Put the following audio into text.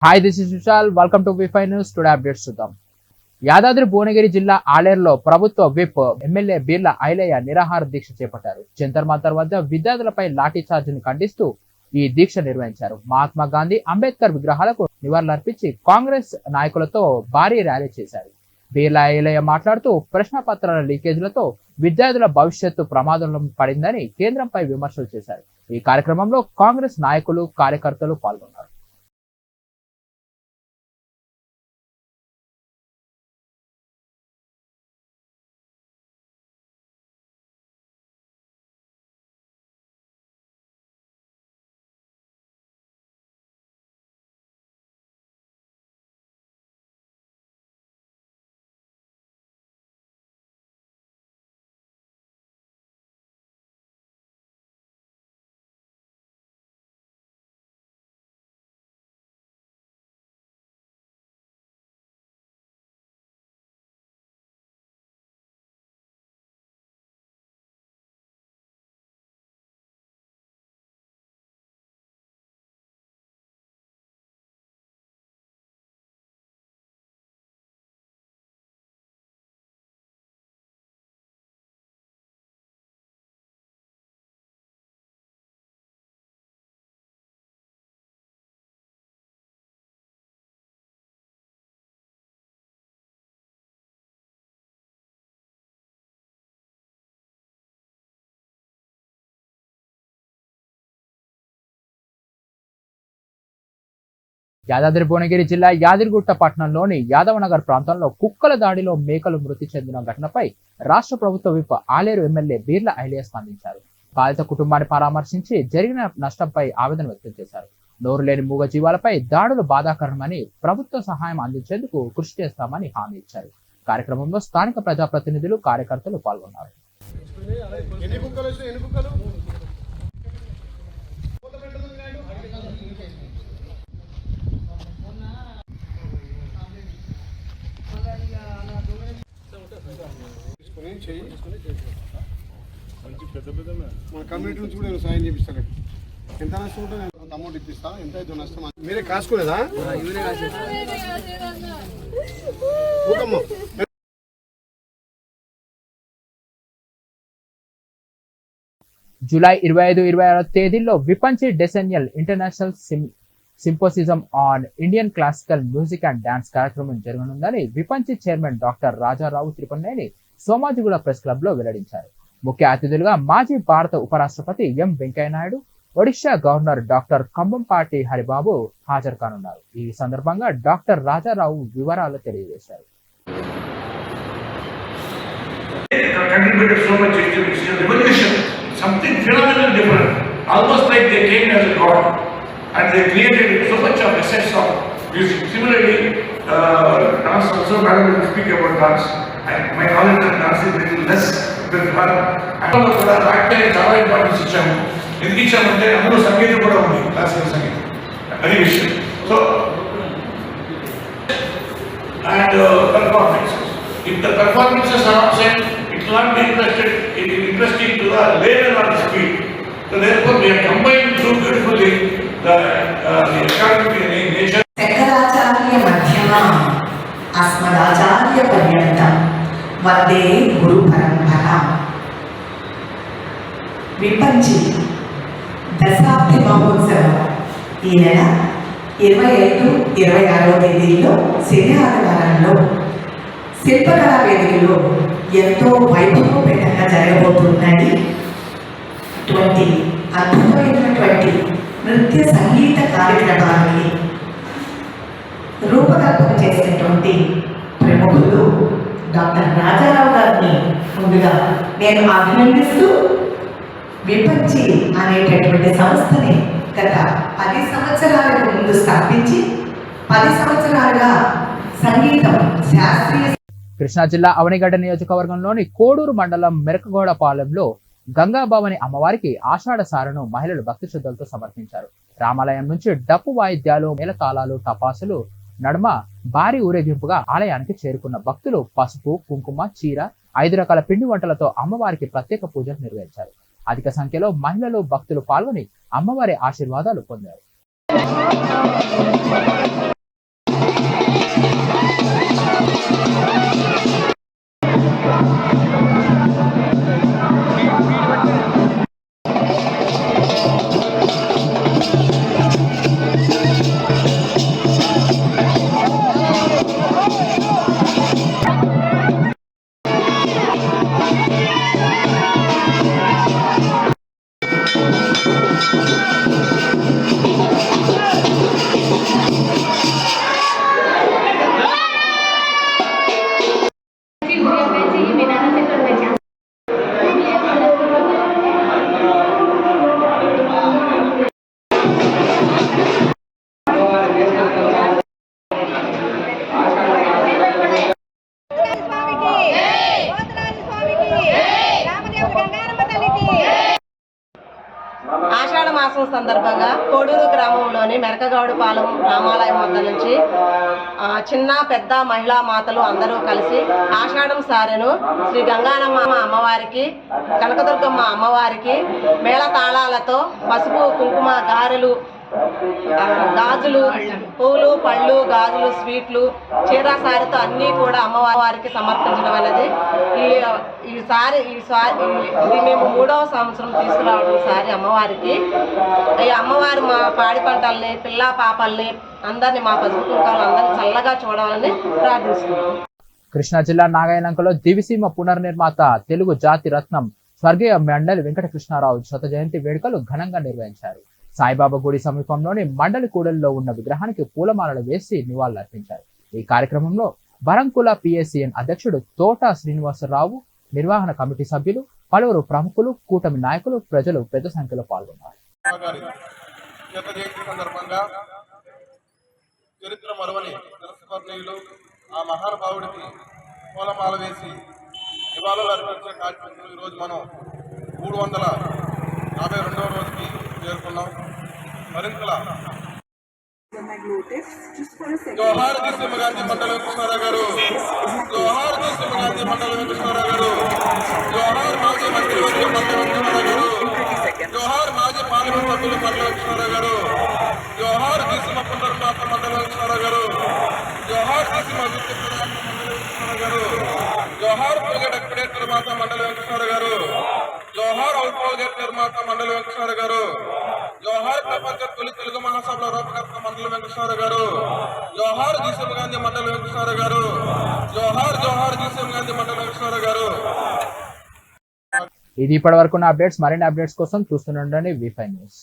Hi this is Vishal welcome to V five news today updates చూద్దాం. యాదాద్రి భువనగిరి జిల్లా ఆలేరులో ప్రభుత్వ విప్ ఎమ్మెల్యే బీర్ల ఐలయ్య నిరాహార దీక్ష చేపట్టారు. జంతర్ మంతర్ వద్ద విద్యార్థులపై లాఠీ చార్జిని ఖండిస్తూ ఈ దీక్ష నిర్వహించారు. మహాత్మా గాంధీ, అంబేద్కర్ విగ్రహాలకు నివాళులర్పించి కాంగ్రెస్ నాయకులతో భారీ ర్యాలీ చేశారు. బీర్ల ఐలయ్య మాట్లాడుతూ ప్రశ్నపత్రాల లీకేజీలతో విద్యార్థుల భవిష్యత్తు ప్రమాదంలో పడిందని కేంద్రంపై విమర్శలు చేశారు. ఈ కార్యక్రమంలో కాంగ్రెస్ నాయకులు, కార్యకర్తలు పాల్గొన్నారు. యాదాద్రి భువనగిరి జిల్లా యాదిరిగుట్ట పట్టణంలోని యాదవనగర్ ప్రాంతంలో కుక్కల దాడిలో మేకలు మృతి చెందిన ఘటనపై రాష్ట్ర ప్రభుత్వ విప్ ఆలేరు ఎమ్మెల్యే బీర్ల ఐలయ్య స్పందించారు. బాధిత కుటుంబాన్ని పరామర్శించి జరిగిన నష్టంపై ఆవేదన వ్యక్తం చేశారు. నోరు లేని మూగ జీవాలపై దాడులు బాధాకరమని, ప్రభుత్వ సహాయం అందించేందుకు కృషి చేస్తామని హామీ ఇచ్చారు. కార్యక్రమంలో స్థానిక ప్రజాప్రతినిధులు, కార్యకర్తలు పాల్గొన్నారు. మన కమ్యూనిటీ నుంచి కూడా సాయం చేపిస్తాను. ఎంత నష్టం ఉంటే నేను అమౌంట్ ఇప్పిస్తా. ఎంత అయితే నష్టం మీరే కాసుకోలేదా? జూలై 25-26 తేదీల్లో Vipanchi decennial international symposium on Indian classical music and dance కార్యక్రమం జరగనుందని Vipanchi chairman doctor Rajarao Tripaneni Somajiguda press club లో వెల్లడించారు. ముఖ్య అతిథులుగా మాజీ భారత ఉపరాష్ట్రపతి M Venkaiah Naidu, Odisha governor doctor Kambhampati Haribabu హాజరు కానున్నారు. ఈ సందర్భంగా డాక్టర్ రాజారావు వివరాలు తెలియజేశారు. And they created so much of essence of music. Similarly, dance also, Madam will speak about dance. And my knowledge of dance is little less than her. And also, actually, చాలా importance ఇచ్చాము. ఎందుకు ఇచ్చామంటే అందులో సంగీతం కూడా ఉంది, classical సంగీతం. అది విషయం. So, and performances. If the performances are absent, it will not be interesting to the level or the speed. So therefore, we have combined so beautifully the academic nature. Shankaracharya మధ్యమ అస్మదాచార్య పర్యంతం వందే గురు పరంపర. విపంచి దశాబ్ది మహోత్సవం ఈ నెల 25-26 తేదీల్లో శని ఆదివారంలో శిల్పకళా వేదికలో ఎంతో వైభవపేతంగా జరగబోతున్నాయి. అద్భుతమైనటువంటి నృత్య సంగీత కార్యక్రమాన్ని రూపకల్పన చేసినటువంటి ప్రముఖులు డాక్టర్ రాజారావు గారిని ముందుగా నేను అభినందిస్తూ, విపంచి అనేటటువంటి సంస్థని గత 10 సంవత్సరాలకు ముందు స్థాపించి 10 సంవత్సరాలుగా సంగీతం శాస్త్రీయ. కృష్ణా జిల్లా అవనిగడ్డ నియోజకవర్గంలోని కోడూరు మండలం మెరకగౌడపాలెంలో గంగాభవాని అమ్మవారికి ఆషాఢ సారను మహిళలు భక్తి శ్రద్ధలతో సమర్పించారు. రామాలయం నుంచి డప్పు వాయిద్యాలు, మేళతాళాలు, టపాసులు నడుమ భారీ ఊరేగింపుగా ఆలయానికి చేరుకున్న భక్తులు పసుపు, కుంకుమ, చీర, 5 రకాల పిండి వంటలతో అమ్మవారికి ప్రత్యేక పూజలు నిర్వహించారు. అధిక సంఖ్యలో మహిళలు, భక్తులు పాల్గొని అమ్మవారి ఆశీర్వాదాలు పొందారు. ఆషాఢ మాసం సందర్భంగా కోడూరు గ్రామంలోని మెరకగౌడపాలెం రామాలయం వద్ద నుంచి చిన్న పెద్ద మహిళా మాతలు అందరూ కలిసి ఆషాఢం సారెను శ్రీ గంగానమ్మ అమ్మవారికి, కనకదుర్గమ్మ అమ్మవారికి మేళ తాళాలతో పసుపు కుంకుమ గారెలు, గాజులు, పూలు పళ్ళు, గాజులు, స్వీట్లు, చీర సారితో అన్నీ కూడా అమ్మవారికి సమర్పించడం అనేది ఇది మేము 3వ సంవత్సరం తీసుకురావడం సారి అమ్మవారికి. ఈ అమ్మవారి మా పాడి పంటల్ని, పిల్ల పాపల్ని అందరినీ, మా పసుపు కుంకాలు అందరినీ చల్లగా చూడాలని ప్రార్థిస్తున్నాం. కృష్ణా జిల్లా నాగాయలంకలో దివిసీమ పునర్నిర్మాత తెలుగు జాతి రత్నం స్వర్గీయ మండలి వెంకటకృష్ణారావు శత జయంతి వేడుకలు ఘనంగా నిర్వహించారు. సాయిబాబా గుడి సమీపంలోని మండలి కూడలిలో ఉన్న విగ్రహానికి పూలమాలలు వేసి నివాళులర్పించారు. ఈ కార్యక్రమంలో బరంకుల పిఎస్సిఎన్ అధ్యక్షుడు తోట శ్రీనివాసరావు, నిర్వహణ కమిటీ సభ్యులు, పలువురు ప్రముఖులు, కూటమి నాయకులు, ప్రజలు పెద్ద సంఖ్యలో పాల్గొన్నారు. చరిత్ర మరవని తిరస్కరణీయులు ఆ మహానుభావుడికి పూలమాల వేసి నివాళులు అర్పించే కార్యక్రమం ఈరోజు మనం 342వ రోజుకి చేరుకున్నాం. మరింతల జోహార్ దిశమ గాంధీ మండల వెంకటేశ్వరరావు గారు, జోహార్ దిశమ గాంధీ మండల వెంకటేశ్వరరావు గారు, జోహార్ మాజీ మంత్రివర్గ మండల వెంకటేశ్వరరావు గారు, జోహార్ మాజీ పార్లమెంట్ సభ్యులు మండల వెంకటేశ్వరరావు గారు, జోహార్ దిశమ పునర్మాత మండల వెంకటేశ్వరరావు గారు, జోహార్ దిశమ విద్యుత్ గారు, జోహార్ ప్రజల ఎక్స్ప్రెస్ నిర్మాత మండల వెంకటేశ్వరరావు గారు, జోహార్ ఔట్రోజెట్ నిర్మాత మండల వెంకటేశ్వరరావు గారు, జోహార్ ప్రపంచ తొలి తెలుగు మహాసభల రూపకర్త మండల వెంకటేశ్వరరావు గారు, జోహార్ జీసీఎం గాంధీ మండల వెంకటేశ్వరరావు గారు, జోహార్ జీసీఎం గాంధీ మండల వెంకటేశ్వరరావు గారు. ఇది ఇప్పటి వరకు అప్డేట్స్. మరిన్ని అప్డేట్స్ కోసం చూస్తుండండి V5 న్యూస్.